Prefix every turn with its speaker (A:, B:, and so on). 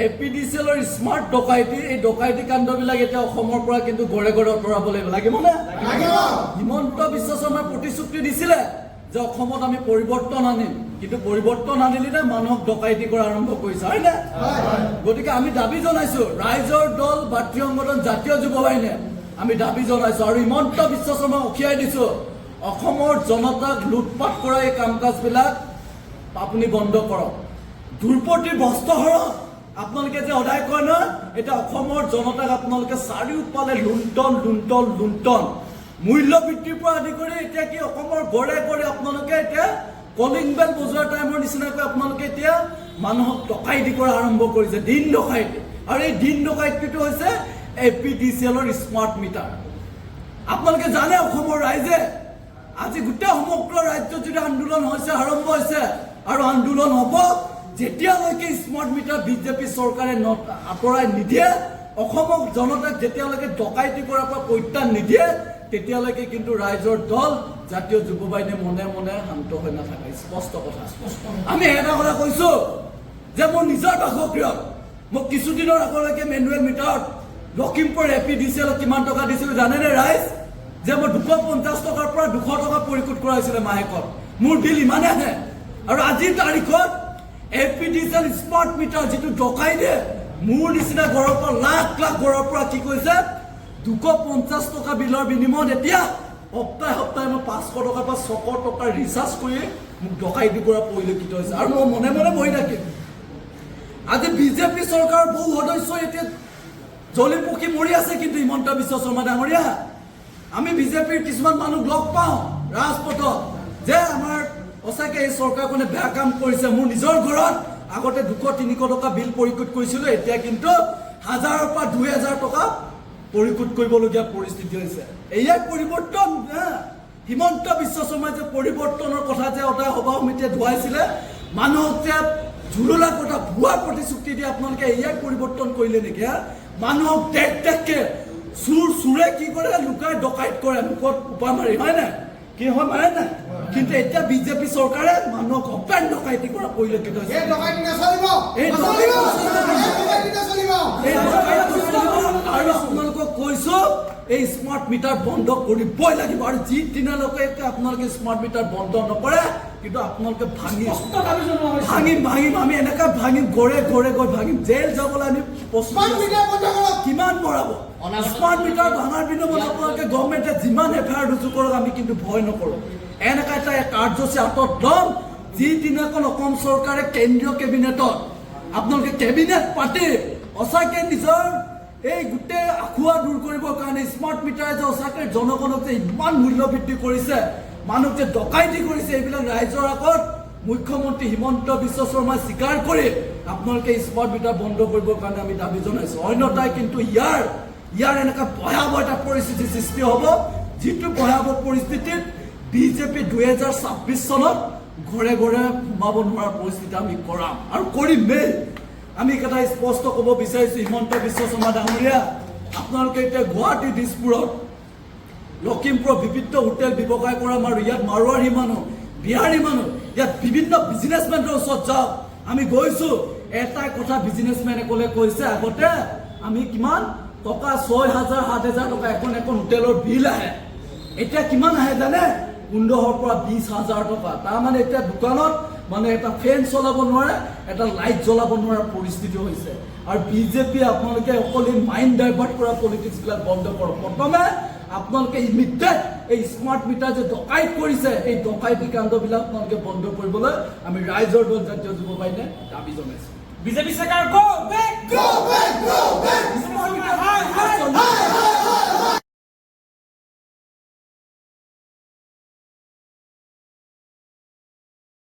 A: এপিডিচিএলৰ smart ডকাইতি এই ডকাইতি কাণ্ডবিলাক এতিয়া অসমৰ পৰা কিন্তু গড়ে গড়ে আঁতৰাব লাগিবনে? হিমন্ত বিশ্ব শৰ্মাই প্ৰতিশ্ৰুতি দিছিলে যে অসমত আমি পৰিৱৰ্তন আনিম, কিন্তু পৰিৱৰ্তন আনিলে মানুহক ডকাইতি কৰা আৰম্ভ কৰিছে, হয়নে? গতিকে আমি দাবী জনাইছো, ৰাইজৰ দল ভাতৃ সংগঠন জাতীয় যুৱ বাহিনীয়ে আমি দাবী জনাইছো আৰু হিমন্ত বিশ্ব শৰ্মাক উকিয়াই দিছো, অসমৰ জনতাক লুটপাট কৰা এই কাম কাজবিলাক আপুনি বন্ধ কৰক। দুৰ্পতিৰ বস্ত্ৰহৰণ আপোনালোকে যে সদায় কয় ন, এতিয়া অসমৰ জনতাক আপোনালোকে চাৰিওফালে লুণ্ঠন লুণ্ঠন লুণ্ঠন, মূল্য বৃদ্ধিৰ পৰা আদি কৰি এতিয়া কি অসমৰ গড়ে গড়ে আপোনালোকে এতিয়া কলিং বেল বজোৱাৰ টাইমৰ নিচিনাকৈ আপোনালোকে এতিয়া মানুহক ডকাইতি কৰা আৰম্ভ কৰিছে, দিন ডকাইতি। আৰু এই দিন ডকাইতিটো হৈছে এপিডিচিএলৰ স্মাৰ্ট মিটাৰ। আপোনালোকে জানে অসমৰ ৰাইজে আজি গোটেই সমগ্ৰ ৰাজ্যত যদি আন্দোলন হৈছে, আৰম্ভ হৈছে আৰু আন্দোলন হ'ব যেতিয়ালৈকে স্মাৰ্ট মিটাৰ বিজেপি চৰকাৰে আঁতৰাই নিদিয়ে, অসমৰ জনতাক যেতিয়ালৈকে ডকাইতি কৰাৰ পৰা পৰিত্ৰাণ নিদিয়ে, তেতিয়ালৈকে কিন্তু ৰাইজৰ দল জাতীয় যুৱ বাহিনীয়ে মনে মনে শান্ত হৈ নাথাকে। স্পষ্ট কথা। আমি এটা কথা কৈছো যে মোৰ নিজৰ বাসগৃহত মোক কিছুদিনৰ আগলৈকে মেনুৱেল মিটাৰত লখিমপুৰ এপিডিচিএলত কিমান টকা দিছিলো জানেনে ৰাইজ? যে মই 250 টকাৰ পৰা 200 টকা পৰিশোধ কৰা হৈছিলে মাহেকত। মোৰ বিল ইমানে আহে। আৰু আজিৰ তাৰিখত এপিডিচিএল স্মাৰ্ট মিটাৰ যিটো ডকাই দিয়ে, মোৰ নিচিনা ঘৰৰ পৰা লাখ লাখ ঘৰৰ পৰা কি কৈছে 250 টকা বিলৰ বিনিময়ত এতিয়া সপ্তাহে সপ্তাহে মই 500 টকাৰ পৰা 600 টকাৰ ৰিচাৰ্জ কৰি মোক ডকাইতি কৰা পৰিলক্ষিত হৈছে। আৰু মই মনে মনে বহি থাকিম। আজি বিজেপি চৰকাৰৰ বহু সদস্য এতিয়া জ্বলি পকি মৰি আছে, কিন্তু হিমন্ত বিশ্ব শৰ্মা ডাঙৰীয়া, আমি বিজেপিৰ কিছুমান মানুহ লগ পাওঁ ৰাজপথত যে আমাৰ সঁচাকৈ এই চৰকাৰখনে বেয়া কাম কৰিছে। মোৰ নিজৰ ঘৰত আগতে 200-300 টকা বিল পৰিশোধ কৰিছিলোঁ, এতিয়া কিন্তু 1000ৰ পৰা 2000 টকা পৰিশোধ কৰিবলগীয়া পৰিস্থিতি হৈছে। এয়াই পৰিৱৰ্তন। হিমন্ত বিশ্ব শৰ্মাই যে পৰিৱৰ্তনৰ কথা যে সদায় সভা সমিতিয়ে ধুৱাইছিলে, মানুহক যে জুৰুলা কথা ভুৱা প্ৰতিশ্ৰুতি দিয়ে আপোনালোকে এয়াই পৰিৱৰ্তন কৰিলে নেকি? মানুহক টেক টেককে চোৰে কি কৰে, লুকাই ডকাইত কৰে, মুখত উপা মাৰি, হয় নাই? কি হয় মাৰে নাই? কিন্তু এতিয়া বিজেপি চৰকাৰে মানুহক অপেন ডকাইতি কৰা পৰিলক্ষিত হৈছে। আৰু আপোনালোকক কৈছো, এই স্মাৰ্ট মিটাৰ বন্ধ কৰিবই লাগিব। আৰু যিদিনালৈকে আপোনালোকে স্মাৰ্ট মিটাৰ বন্ধ নকৰে, কিন্তু আপোনালোকে ভাঙিম আমি এনেকা ভাঙিম, গড়ে গড়ে গৈ ভাঙিম, জেল যাবলৈ আমি কিমান বঢ়াব। স্মাৰ্ট মিটাৰ ভাঙাৰ বিনিময়ত আপোনালোকে গভৰ্ণমেণ্টে যিমান এফআইআৰ ৰুজু কৰক, আমি কিন্তু ভয় নকৰোঁ। এনেকা এটা কাৰ্যসূচী হাতত ল'ম, যিদিনাখন অসম চৰকাৰে কেন্দ্ৰীয় কেবিনেটত আপোনালোকে কেবিনেট পাতি সঁচাকৈ নিজৰ এই গোটেই আখুৱা দূৰ কৰিবৰ কাৰণে স্মাৰ্ট মিটাৰে যে সঁচাকৈ জনগণক যে ইমান মূল্য বৃদ্ধি কৰিছে, মানুহক যে ডকাইতি কৰিছে, এইবিলাক ৰাইজৰ আগত মুখ্যমন্ত্ৰী হিমন্ত বিশ্ব শৰ্মাই স্বীকাৰ কৰি আপোনালোকে স্মাৰ্ট মিটাৰ বন্ধ কৰিবৰ কাৰণে আমি দাবী জনাইছোঁ। অন্যথাই কিন্তু ইয়াৰ এনেকুৱা ভয়াৱহ এটা পৰিস্থিতি সৃষ্টি হ'ব, যিটো ভয়াৱহ পৰিস্থিতিত বিজেপি 2026 চনত ঘৰে ঘৰে সোমাব নোৱাৰা পৰিস্থিতি আমি কৰাম আৰু কৰিমেই। আমি এটা স্পষ্ট ক'ব বিচাৰিছোঁ, হিমন্ত বিশ্ব শৰ্মা ডাঙৰীয়া, আপোনালোকে এতিয়া গুৱাহাটী, দিছপুৰত, লখিমপুৰত বিভিন্ন হোটেল ব্যৱসায় কৰা আৰু ইয়াত মাৰোৱাৰী মানুহ, বিহাৰী মানুহ, ইয়াত বিভিন্ন বিজনেছমেনৰ ওচৰত যাওক। আমি গৈছোঁ, এটাই কথা বিজনেছমেনে ক'লে কৈছে, আগতে আমি কিমান টকা 6000, 7000 টকা এখন হোটেলৰ বিল আহে, এতিয়া কিমান আহে জানে? 15,000 পৰা 20,000 টকা। তাৰমানে এতিয়া দোকানত মানে এটা ফেন চলাব নোৱাৰে, এটা লাইট জ্বলাব নোৱাৰা পৰিস্থিতি হৈছে। আৰু বিজেপি আপোনালোকে অকল এই মাইণ্ড ডাইভাৰ্ট কৰা পলিটিক্সবিলাক বন্ধ কৰক। প্ৰথমে আপোনালোকে ইমিডিয়েট এই স্মাৰ্ট মিটাৰ যে ডকাইত কৰিছে, এই ডকাইতি কাণ্ডবিলাক আপোনালোকে বন্ধ কৰিবলৈ আমি ৰাইজৰ দল জাতীয় যুৱ বাহিনীয়ে দাবী জনাইছোঁ।
B: বিজেপি চৰকাৰ go back, go back, go back.